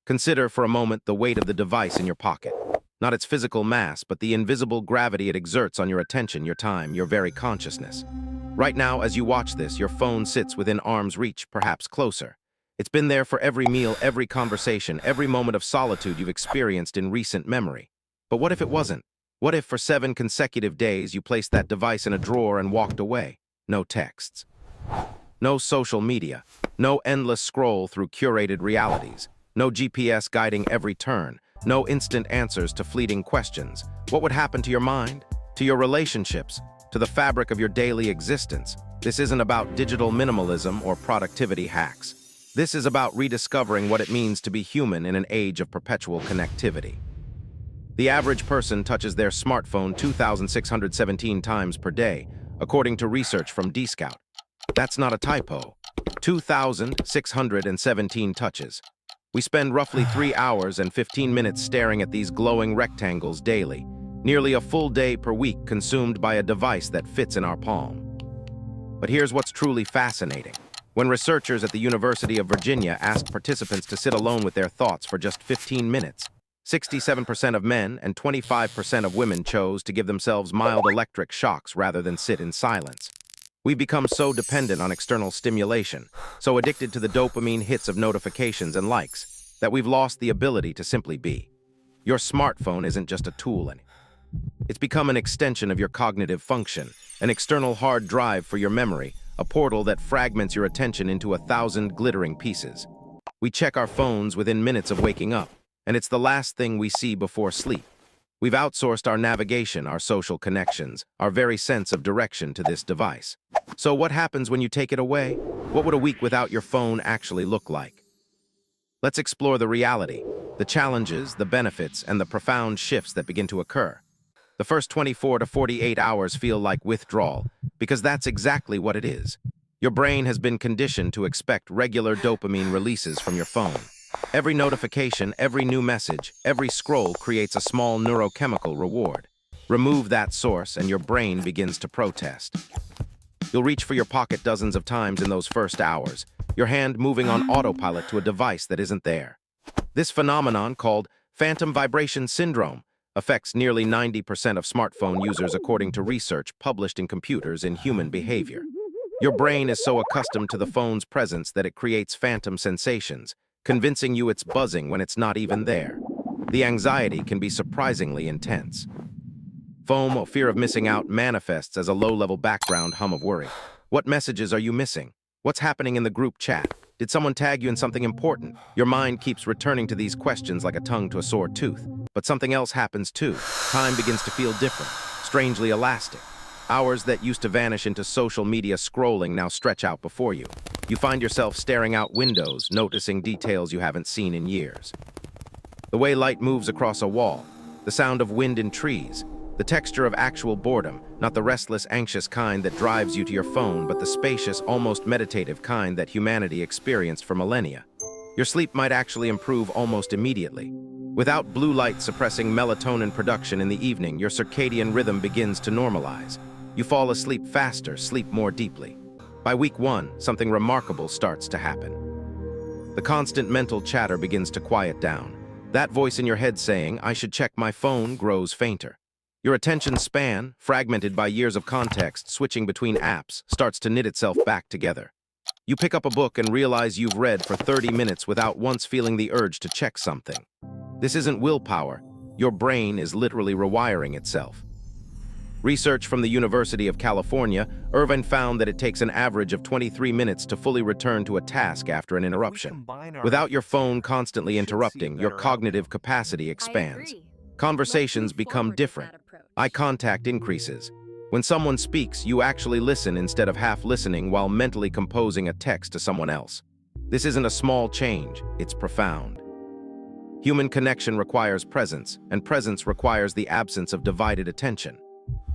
Consider for a moment the weight of the device in your pocket. Not its physical mass, but the invisible gravity it exerts on your attention, your time, your very consciousness. Right now, as you watch this, your phone sits within arm's reach, perhaps closer. It's been there for every meal, every conversation, every moment of solitude you've experienced in recent memory. But what if it wasn't? What if for 7 consecutive days you placed that device in a drawer and walked away? No texts. No social media. No endless scroll through curated realities. No GPS guiding every turn. No instant answers to fleeting questions. What would happen to your mind? To your relationships? To the fabric of your daily existence? This isn't about digital minimalism or productivity hacks. This is about rediscovering what it means to be human in an age of perpetual connectivity. The average person touches their smartphone 2,617 times per day, according to research from Detox. That's not a typo. 2,617 touches. We spend roughly 3 hours and 15 minutes staring at these glowing rectangles daily, nearly a full day per week consumed by a device that fits in our palm. But here's what's truly fascinating. When researchers at the University of Virginia asked participants to sit alone with their thoughts for just 15 minutes, 67% of men and 25% of women chose to give themselves mild electric shocks rather than sit in silence. We've become so dependent on external stimulation, so addicted to the dopamine hits of notifications and likes, that we've lost the ability to simply be. Your smartphone isn't just a tool anymore. It's become an extension of your cognitive function, an external hard drive for your memory, a portal that fragments your attention into 1,000 glittering pieces. We check our phones within minutes of waking up, and it's the last thing we see before sleep. We've outsourced our navigation, our social connections, our very sense of direction to this device. So what happens when you take it away? What would a week without your phone actually look like? Let's explore the reality, the challenges, the benefits, and the profound shifts that begin to occur. The first 24 to 48 hours feel like withdrawal, because that's exactly what it is. Your brain has been conditioned to expect regular dopamine releases from your phone. Every notification, every new message, every scroll creates a small neurochemical reward. Remove that source and your brain begins to protest. You'll reach for your pocket dozens of times in those first hours, your hand moving on autopilot to a device that isn't there. This phenomenon, called phantom vibration syndrome, affects nearly 90% of smartphone users according to research published in Computers in Human Behavior. Your brain is so accustomed to the phone's presence that it creates phantom sensations, convincing you it's buzzing when it's not even there. The anxiety can be surprisingly intense. FOMO, fear of missing out, manifests as a low-level background hum of worry. What messages are you missing? What's happening in the group chat? Did someone tag you in something important? Your mind keeps returning to these questions like a tongue to a sore tooth. But something else happens too. Time begins to feel different, strangely elastic. Hours that used to vanish into social media scrolling now stretch out before you. You find yourself staring out windows, noticing details you haven't seen in years. The way light moves across a wall, the sound of wind in trees, the texture of actual boredom, not the restless, anxious kind that drives you to your phone, but the spacious, almost meditative kind that humanity experienced for millennia. Your sleep might actually improve almost immediately. Without blue light suppressing melatonin production in the evening, your circadian rhythm begins to normalize. You fall asleep faster, sleep more deeply. By week 1, something remarkable starts to happen. The constant mental chatter begins to quiet down. That voice in your head saying, "I should check my phone," grows fainter. Your attention span, fragmented by years of context switching between apps, starts to knit itself back together. You pick up a book and realize you've read for 30 minutes without once feeling the urge to check something. This isn't willpower. Your brain is literally rewiring itself. Research from the University of California, Irvine found that it takes an average of 23 minutes to fully return to a task after an interruption. Without your phone constantly interrupting, your cognitive capacity expands. Conversations become different. Eye contact increases. When someone speaks, you actually listen instead of half listening while mentally composing a text to someone else. This isn't a small change, it's profound. Human connection requires presence, and presence requires the absence of divided attention.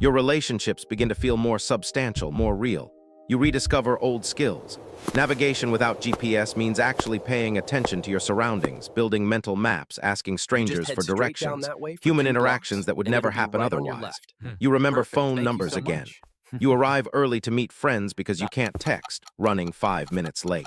Your relationships begin to feel more substantial, more real. You rediscover old skills. Navigation without GPS means actually paying attention to your surroundings, building mental maps, asking strangers for directions, human interactions that would never happen otherwise. You remember phone numbers again. You arrive early to meet friends because you can't text, running 5 minutes late.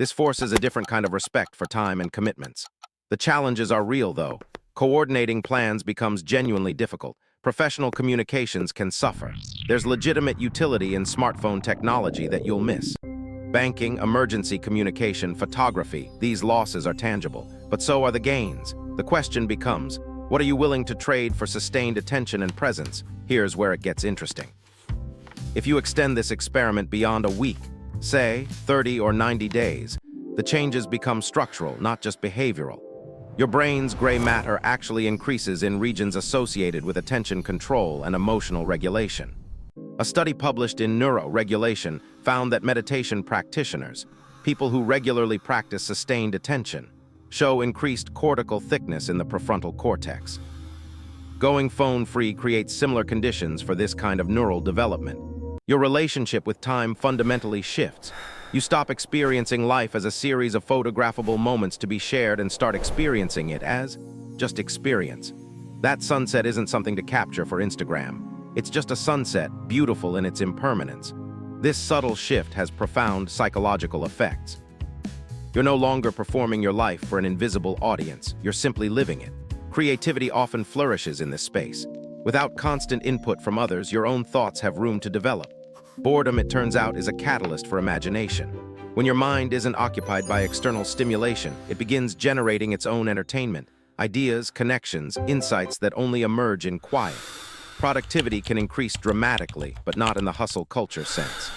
This forces a different kind of respect for time and commitments. The challenges are real, though. Coordinating plans becomes genuinely difficult. Professional communications can suffer. There's legitimate utility in smartphone technology that you'll miss. Banking, emergency communication, photography, these losses are tangible, but so are the gains. The question becomes, what are you willing to trade for sustained attention and presence? Here's where it gets interesting. If you extend this experiment beyond a week, say 30 or 90 days, the changes become structural, not just behavioral. Your brain's gray matter actually increases in regions associated with attention control and emotional regulation. A study published in Neuroregulation found that meditation practitioners, people who regularly practice sustained attention, show increased cortical thickness in the prefrontal cortex. Going phone-free creates similar conditions for this kind of neural development. Your relationship with time fundamentally shifts. You stop experiencing life as a series of photographable moments to be shared and start experiencing it as just experience. That sunset isn't something to capture for Instagram. It's just a sunset, beautiful in its impermanence. This subtle shift has profound psychological effects. You're no longer performing your life for an invisible audience. You're simply living it. Creativity often flourishes in this space. Without constant input from others, your own thoughts have room to develop. Boredom, it turns out, is a catalyst for imagination. When your mind isn't occupied by external stimulation, it begins generating its own entertainment, ideas, connections, insights that only emerge in quiet. Productivity can increase dramatically, but not in the hustle culture sense.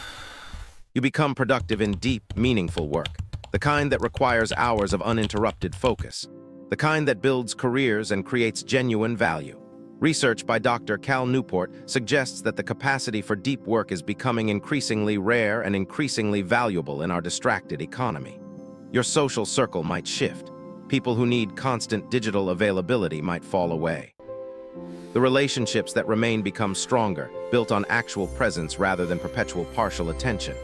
You become productive in deep, meaningful work, the kind that requires hours of uninterrupted focus, the kind that builds careers and creates genuine value. Research by Dr. Cal Newport suggests that the capacity for deep work is becoming increasingly rare and increasingly valuable in our distracted economy. Your social circle might shift. People who need constant digital availability might fall away. The relationships that remain become stronger, built on actual presence rather than perpetual partial attention.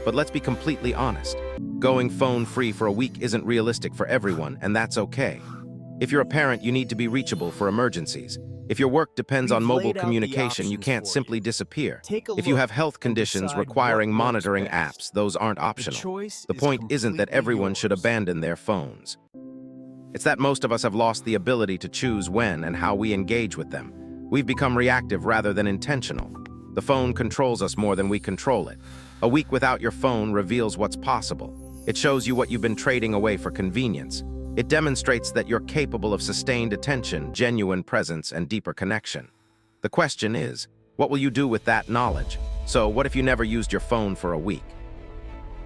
But let's be completely honest. Going phone-free for a week isn't realistic for everyone, and that's okay. If you're a parent, you need to be reachable for emergencies. If your work depends on mobile communication, you can't simply disappear. If you have health conditions requiring monitoring apps, those aren't optional. The point isn't that everyone should abandon their phones. It's that most of us have lost the ability to choose when and how we engage with them. We've become reactive rather than intentional. The phone controls us more than we control it. A week without your phone reveals what's possible. It shows you what you've been trading away for convenience. It demonstrates that you're capable of sustained attention, genuine presence, and deeper connection. The question is, what will you do with that knowledge? So, what if you never used your phone for a week?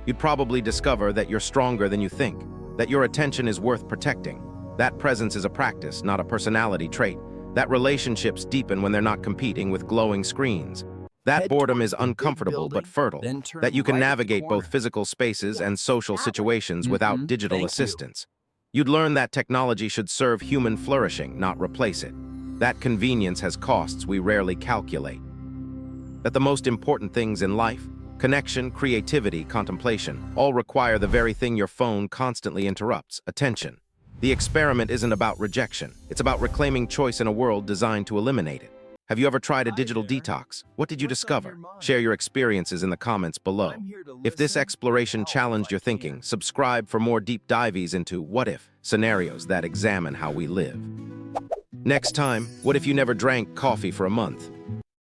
You'd probably discover that you're stronger than you think, that your attention is worth protecting. That presence is a practice, not a personality trait. That relationships deepen when they're not competing with glowing screens. That boredom is uncomfortable but fertile, that you can navigate both physical spaces and social situations without digital assistance. You'd learn that technology should serve human flourishing, not replace it. That convenience has costs we rarely calculate. That the most important things in life, connection, creativity, contemplation, all require the very thing your phone constantly interrupts, attention. The experiment isn't about rejection. It's about reclaiming choice in a world designed to eliminate it. Have you ever tried a digital detox? What did you discover? Share your experiences in the comments below. If this exploration challenged your thinking, subscribe for more deep dives into what-if scenarios that examine how we live. Next time, what if you never drank coffee for a month?